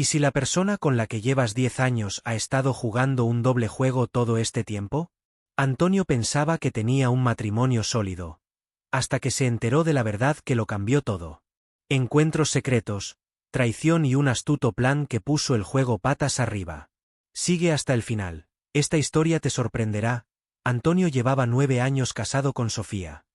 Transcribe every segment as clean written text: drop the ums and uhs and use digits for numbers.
¿Y si la persona con la que llevas 10 años ha estado jugando un doble juego todo este tiempo? Antonio pensaba que tenía un matrimonio sólido, hasta que se enteró de la verdad que lo cambió todo. Encuentros secretos, traición y un astuto plan que puso el juego patas arriba. Sigue hasta el final. Esta historia te sorprenderá. Antonio llevaba 9 años casado con Sofía.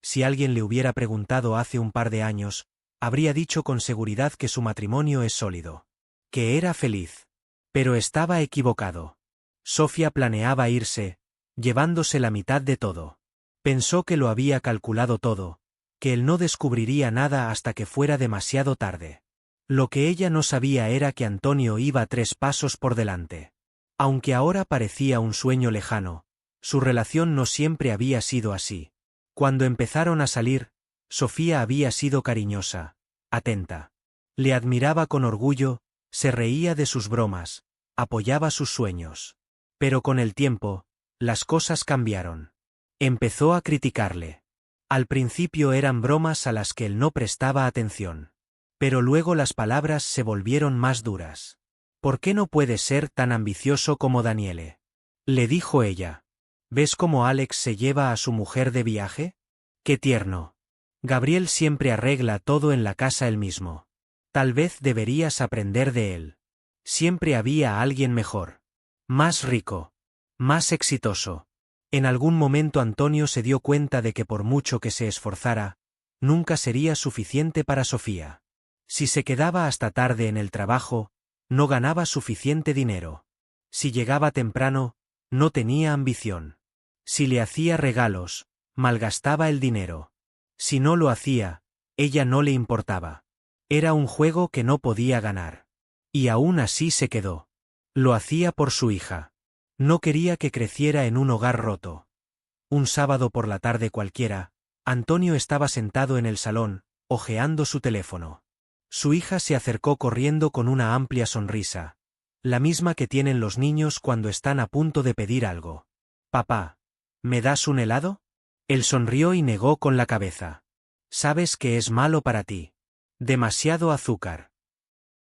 Si alguien le hubiera preguntado hace un par de años, habría dicho con seguridad que su matrimonio es sólido, que era feliz. Pero estaba equivocado. Sofía planeaba irse, llevándose la mitad de todo. Pensó que lo había calculado todo, que él no descubriría nada hasta que fuera demasiado tarde. Lo que ella no sabía era que Antonio iba 3 pasos por delante. Aunque ahora parecía un sueño lejano, su relación no siempre había sido así. Cuando empezaron a salir, Sofía había sido cariñosa, atenta. Le admiraba con orgullo, se reía de sus bromas, apoyaba sus sueños. Pero con el tiempo, las cosas cambiaron. Empezó a criticarle. Al principio eran bromas a las que él no prestaba atención. Pero luego las palabras se volvieron más duras. ¿Por qué no puedes ser tan ambicioso como Daniele?, le dijo ella. ¿Ves cómo Alex se lleva a su mujer de viaje? ¡Qué tierno! Gabriel siempre arregla todo en la casa él mismo. Tal vez deberías aprender de él. Siempre había alguien mejor. Más rico. Más exitoso. En algún momento Antonio se dio cuenta de que por mucho que se esforzara, nunca sería suficiente para Sofía. Si se quedaba hasta tarde en el trabajo, no ganaba suficiente dinero. Si llegaba temprano, no tenía ambición. Si le hacía regalos, malgastaba el dinero. Si no lo hacía, ella no le importaba. Era un juego que no podía ganar. Y aún así se quedó. Lo hacía por su hija. No quería que creciera en un hogar roto. Un sábado por la tarde cualquiera, Antonio estaba sentado en el salón, hojeando su teléfono. Su hija se acercó corriendo con una amplia sonrisa, la misma que tienen los niños cuando están a punto de pedir algo. «Papá, ¿me das un helado?». Él sonrió y negó con la cabeza. «Sabes que es malo para ti. Demasiado azúcar».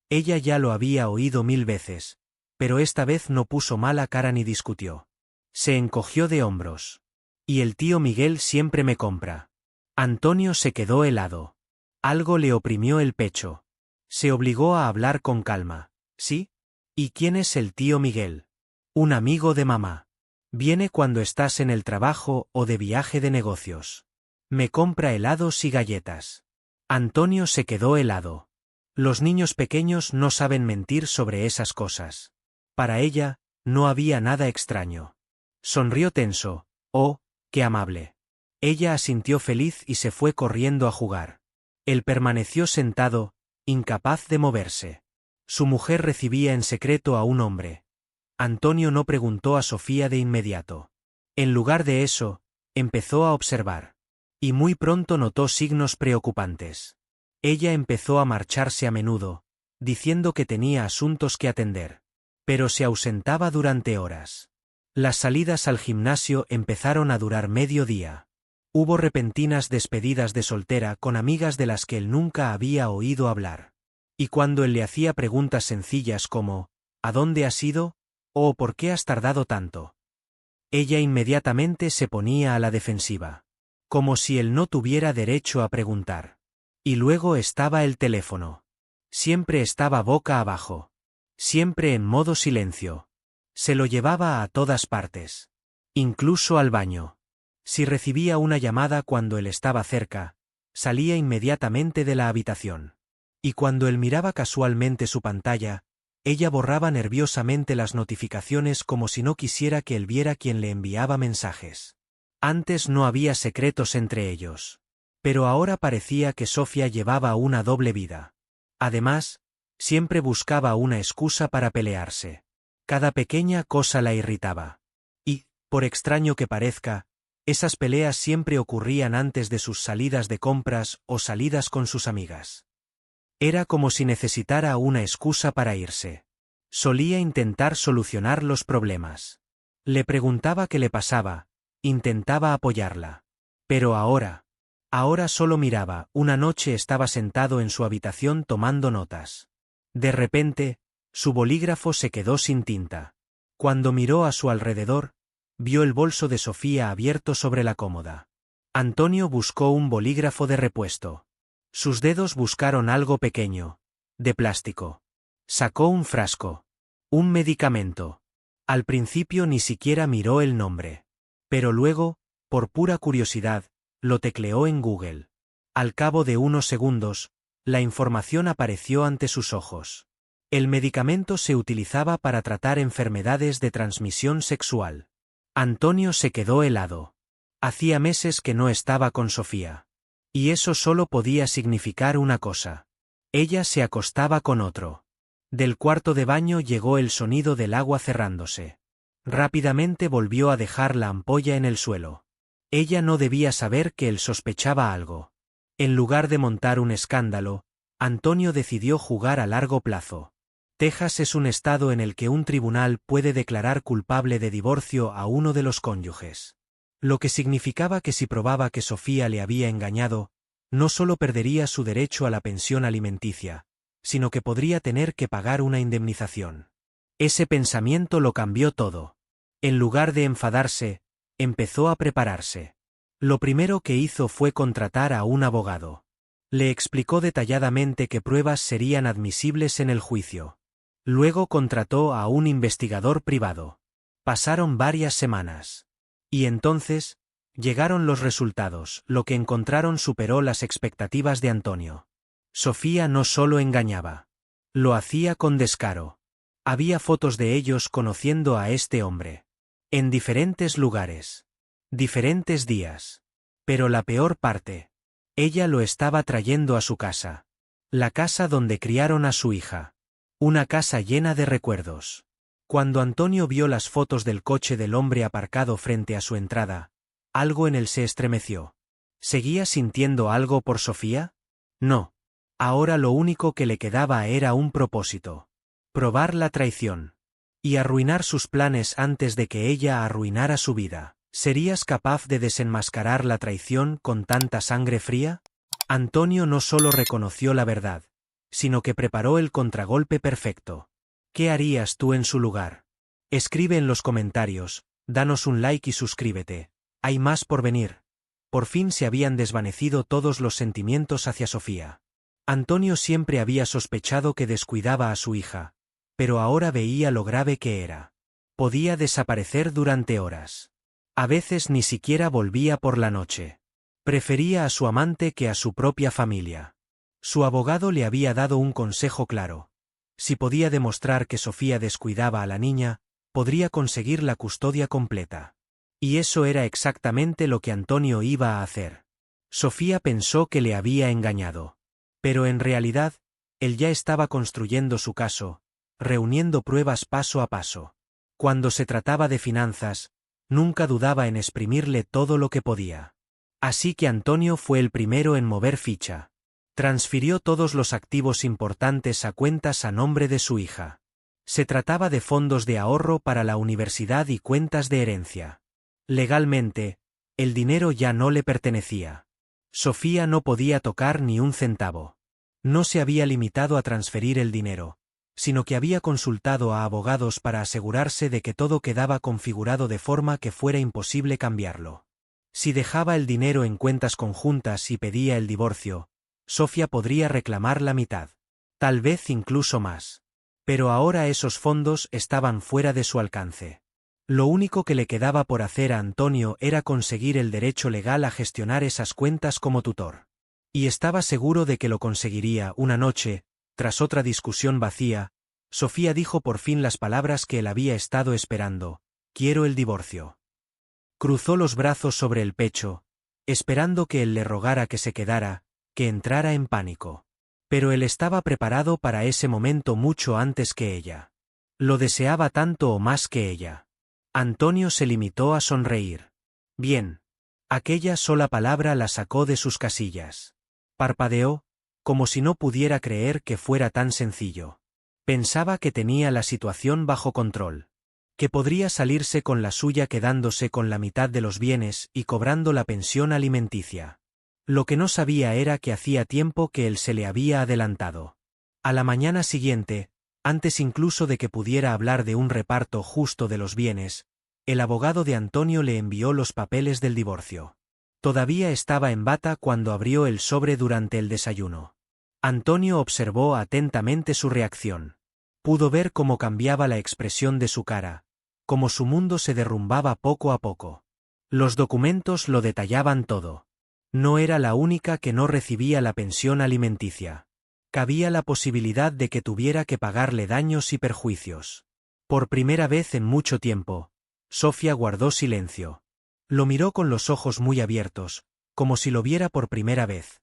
Ella ya lo había oído 1000 veces, pero esta vez no puso mala cara ni discutió. Se encogió de hombros. «Y el tío Miguel siempre me compra». Antonio se quedó helado. Algo le oprimió el pecho. Se obligó a hablar con calma. «¿Sí? ¿Y quién es el tío Miguel?». «Un amigo de mamá. Viene cuando estás en el trabajo o de viaje de negocios. Me compra helados y galletas». Antonio se quedó helado. Los niños pequeños no saben mentir sobre esas cosas. Para ella, no había nada extraño. Sonrió tenso. «Oh, qué amable». Ella asintió feliz y se fue corriendo a jugar. Él permaneció sentado, incapaz de moverse. Su mujer recibía en secreto a un hombre. Antonio no preguntó a Sofía de inmediato. En lugar de eso, empezó a observar. Y muy pronto notó signos preocupantes. Ella empezó a marcharse a menudo, diciendo que tenía asuntos que atender. Pero se ausentaba durante horas. Las salidas al gimnasio empezaron a durar medio día. Hubo repentinas despedidas de soltera con amigas de las que él nunca había oído hablar. Y cuando él le hacía preguntas sencillas como «¿A dónde has ido?», o «¿por qué has tardado tanto?», ella inmediatamente se ponía a la defensiva. Como si él no tuviera derecho a preguntar. Y luego estaba el teléfono. Siempre estaba boca abajo. Siempre en modo silencio. Se lo llevaba a todas partes. Incluso al baño. Si recibía una llamada cuando él estaba cerca, salía inmediatamente de la habitación. Y cuando él miraba casualmente su pantalla, ella borraba nerviosamente las notificaciones como si no quisiera que él viera quién le enviaba mensajes. Antes no había secretos entre ellos. Pero ahora parecía que Sofía llevaba una doble vida. Además, siempre buscaba una excusa para pelearse. Cada pequeña cosa la irritaba. Y, por extraño que parezca, esas peleas siempre ocurrían antes de sus salidas de compras o salidas con sus amigas. Era como si necesitara una excusa para irse. Solía intentar solucionar los problemas. Le preguntaba qué le pasaba, intentaba apoyarla. Pero ahora solo miraba. Una noche estaba sentado en su habitación tomando notas. De repente, su bolígrafo se quedó sin tinta. Cuando miró a su alrededor, vio el bolso de Sofía abierto sobre la cómoda. Antonio buscó un bolígrafo de repuesto. Sus dedos buscaron algo pequeño, de plástico. Sacó un frasco. Un medicamento. Al principio ni siquiera miró el nombre. Pero luego, por pura curiosidad, lo tecleó en Google. Al cabo de unos segundos, la información apareció ante sus ojos. El medicamento se utilizaba para tratar enfermedades de transmisión sexual. Antonio se quedó helado. Hacía meses que no estaba con Sofía. Y eso solo podía significar una cosa. Ella se acostaba con otro. Del cuarto de baño llegó el sonido del agua cerrándose. Rápidamente volvió a dejar la ampolla en el suelo. Ella no debía saber que él sospechaba algo. En lugar de montar un escándalo, Antonio decidió jugar a largo plazo. Texas es un estado en el que un tribunal puede declarar culpable de divorcio a uno de los cónyuges. Lo que significaba que si probaba que Sofía le había engañado, no solo perdería su derecho a la pensión alimenticia, sino que podría tener que pagar una indemnización. Ese pensamiento lo cambió todo. En lugar de enfadarse, empezó a prepararse. Lo primero que hizo fue contratar a un abogado. Le explicó detalladamente qué pruebas serían admisibles en el juicio. Luego contrató a un investigador privado. Pasaron varias semanas. Y entonces, llegaron los resultados. Lo que encontraron superó las expectativas de Antonio. Sofía no solo engañaba. Lo hacía con descaro. Había fotos de ellos conociendo a este hombre. En diferentes lugares. Diferentes días. Pero la peor parte. Ella lo estaba trayendo a su casa. La casa donde criaron a su hija. Una casa llena de recuerdos. Cuando Antonio vio las fotos del coche del hombre aparcado frente a su entrada, algo en él se estremeció. ¿Seguía sintiendo algo por Sofía? No. Ahora lo único que le quedaba era un propósito. Probar la traición. Y arruinar sus planes antes de que ella arruinara su vida. ¿Serías capaz de desenmascarar la traición con tanta sangre fría? Antonio no solo reconoció la verdad, sino que preparó el contragolpe perfecto. ¿Qué harías tú en su lugar? Escribe en los comentarios, danos un like y suscríbete. Hay más por venir. Por fin se habían desvanecido todos los sentimientos hacia Sofía. Antonio siempre había sospechado que descuidaba a su hija, pero ahora veía lo grave que era. Podía desaparecer durante horas. A veces ni siquiera volvía por la noche. Prefería a su amante que a su propia familia. Su abogado le había dado un consejo claro. Si podía demostrar que Sofía descuidaba a la niña, podría conseguir la custodia completa. Y eso era exactamente lo que Antonio iba a hacer. Sofía pensó que le había engañado. Pero en realidad, él ya estaba construyendo su caso, reuniendo pruebas paso a paso. Cuando se trataba de finanzas, nunca dudaba en exprimirle todo lo que podía. Así que Antonio fue el primero en mover ficha. Transfirió todos los activos importantes a cuentas a nombre de su hija. Se trataba de fondos de ahorro para la universidad y cuentas de herencia. Legalmente, el dinero ya no le pertenecía. Sofía no podía tocar ni un centavo. No se había limitado a transferir el dinero, sino que había consultado a abogados para asegurarse de que todo quedaba configurado de forma que fuera imposible cambiarlo. Si dejaba el dinero en cuentas conjuntas y pedía el divorcio, Sofía podría reclamar la mitad. Tal vez incluso más. Pero ahora esos fondos estaban fuera de su alcance. Lo único que le quedaba por hacer a Antonio era conseguir el derecho legal a gestionar esas cuentas como tutor. Y estaba seguro de que lo conseguiría. Una noche, tras otra discusión vacía, Sofía dijo por fin las palabras que él había estado esperando: quiero el divorcio. Cruzó los brazos sobre el pecho, esperando que él le rogara que se quedara, que entrara en pánico. Pero él estaba preparado para ese momento mucho antes que ella. Lo deseaba tanto o más que ella. Antonio se limitó a sonreír. Bien. Aquella sola palabra la sacó de sus casillas. Parpadeó, como si no pudiera creer que fuera tan sencillo. Pensaba que tenía la situación bajo control. Que podría salirse con la suya quedándose con la mitad de los bienes y cobrando la pensión alimenticia. Lo que no sabía era que hacía tiempo que él se le había adelantado. A la mañana siguiente, antes incluso de que pudiera hablar de un reparto justo de los bienes, el abogado de Antonio le envió los papeles del divorcio. Todavía estaba en bata cuando abrió el sobre durante el desayuno. Antonio observó atentamente su reacción. Pudo ver cómo cambiaba la expresión de su cara, cómo su mundo se derrumbaba poco a poco. Los documentos lo detallaban todo. No era la única que no recibía la pensión alimenticia. Cabía la posibilidad de que tuviera que pagarle daños y perjuicios. Por primera vez en mucho tiempo, Sofía guardó silencio. Lo miró con los ojos muy abiertos, como si lo viera por primera vez.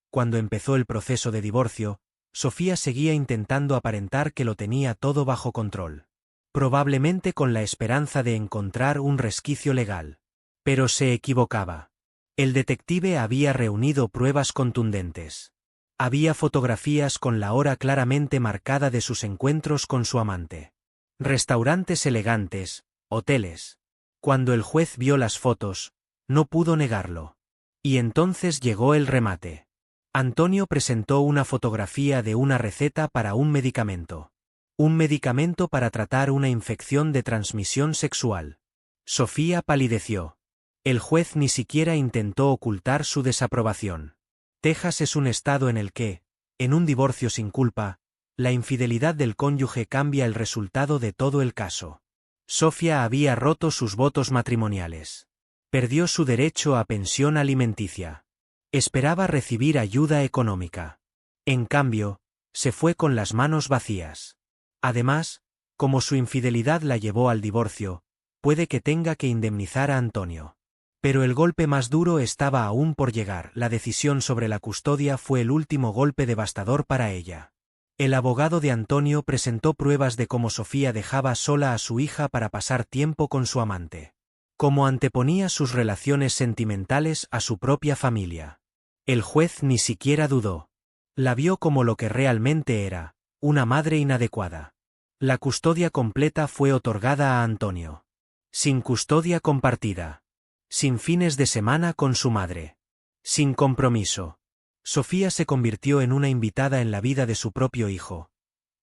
Cuando empezó el proceso de divorcio, Sofía seguía intentando aparentar que lo tenía todo bajo control. Probablemente con la esperanza de encontrar un resquicio legal. Pero se equivocaba. El detective había reunido pruebas contundentes. Había fotografías con la hora claramente marcada de sus encuentros con su amante. Restaurantes elegantes, hoteles. Cuando el juez vio las fotos, no pudo negarlo. Y entonces llegó el remate. Antonio presentó una fotografía de una receta para un medicamento. Un medicamento para tratar una infección de transmisión sexual. Sofía palideció. El juez ni siquiera intentó ocultar su desaprobación. Texas es un estado en el que, en un divorcio sin culpa, la infidelidad del cónyuge cambia el resultado de todo el caso. Sofía había roto sus votos matrimoniales. Perdió su derecho a pensión alimenticia. Esperaba recibir ayuda económica. En cambio, se fue con las manos vacías. Además, como su infidelidad la llevó al divorcio, puede que tenga que indemnizar a Antonio. Pero el golpe más duro estaba aún por llegar. La decisión sobre la custodia fue el último golpe devastador para ella. El abogado de Antonio presentó pruebas de cómo Sofía dejaba sola a su hija para pasar tiempo con su amante. Cómo anteponía sus relaciones sentimentales a su propia familia. El juez ni siquiera dudó. La vio como lo que realmente era, una madre inadecuada. La custodia completa fue otorgada a Antonio. Sin custodia compartida. Sin fines de semana con su madre. Sin compromiso. Sofía se convirtió en una invitada en la vida de su propio hijo.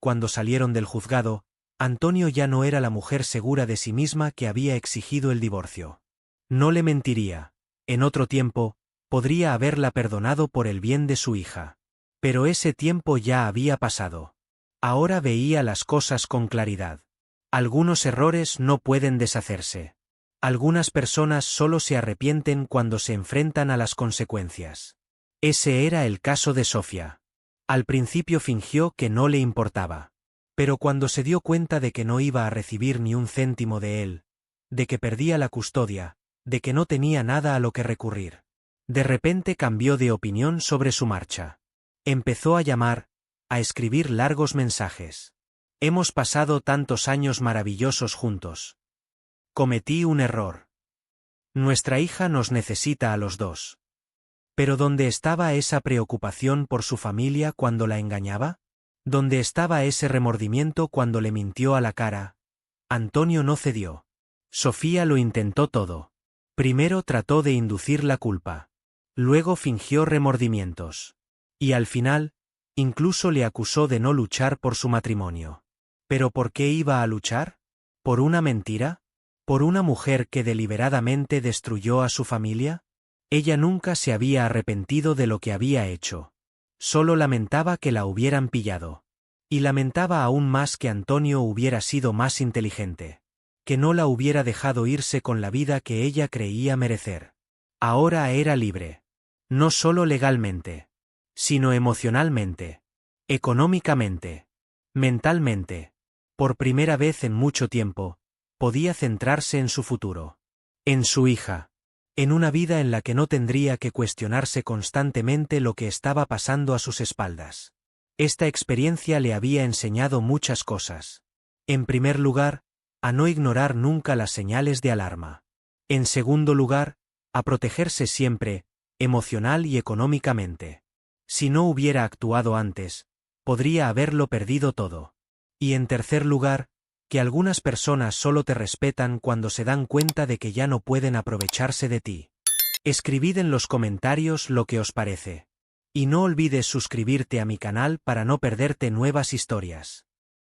Cuando salieron del juzgado, Antonio ya no era la mujer segura de sí misma que había exigido el divorcio. No le mentiría. En otro tiempo, podría haberla perdonado por el bien de su hija. Pero ese tiempo ya había pasado. Ahora veía las cosas con claridad. Algunos errores no pueden deshacerse. Algunas personas solo se arrepienten cuando se enfrentan a las consecuencias. Ese era el caso de Sofía. Al principio fingió que no le importaba. Pero cuando se dio cuenta de que no iba a recibir ni un céntimo de él, de que perdía la custodia, de que no tenía nada a lo que recurrir, de repente cambió de opinión sobre su marcha. Empezó a llamar, a escribir largos mensajes. Hemos pasado tantos años maravillosos juntos. Cometí un error. Nuestra hija nos necesita a los dos. ¿Pero dónde estaba esa preocupación por su familia cuando la engañaba? ¿Dónde estaba ese remordimiento cuando le mintió a la cara? Antonio no cedió. Sofía lo intentó todo. Primero trató de inducir la culpa. Luego fingió remordimientos. Y al final, incluso le acusó de no luchar por su matrimonio. ¿Pero por qué iba a luchar? ¿Por una mentira? ¿Por una mujer que deliberadamente destruyó a su familia? Ella nunca se había arrepentido de lo que había hecho. Solo lamentaba que la hubieran pillado. Y lamentaba aún más que Antonio hubiera sido más inteligente. Que no la hubiera dejado irse con la vida que ella creía merecer. Ahora era libre. No solo legalmente, sino emocionalmente, económicamente, mentalmente. Por primera vez en mucho tiempo, podía centrarse en su futuro. En su hija. En una vida en la que no tendría que cuestionarse constantemente lo que estaba pasando a sus espaldas. Esta experiencia le había enseñado muchas cosas. En primer lugar, a no ignorar nunca las señales de alarma. En segundo lugar, a protegerse siempre, emocional y económicamente. Si no hubiera actuado antes, podría haberlo perdido todo. Y en tercer lugar, que algunas personas solo te respetan cuando se dan cuenta de que ya no pueden aprovecharse de ti. Escribid en los comentarios lo que os parece. Y no olvides suscribirte a mi canal para no perderte nuevas historias.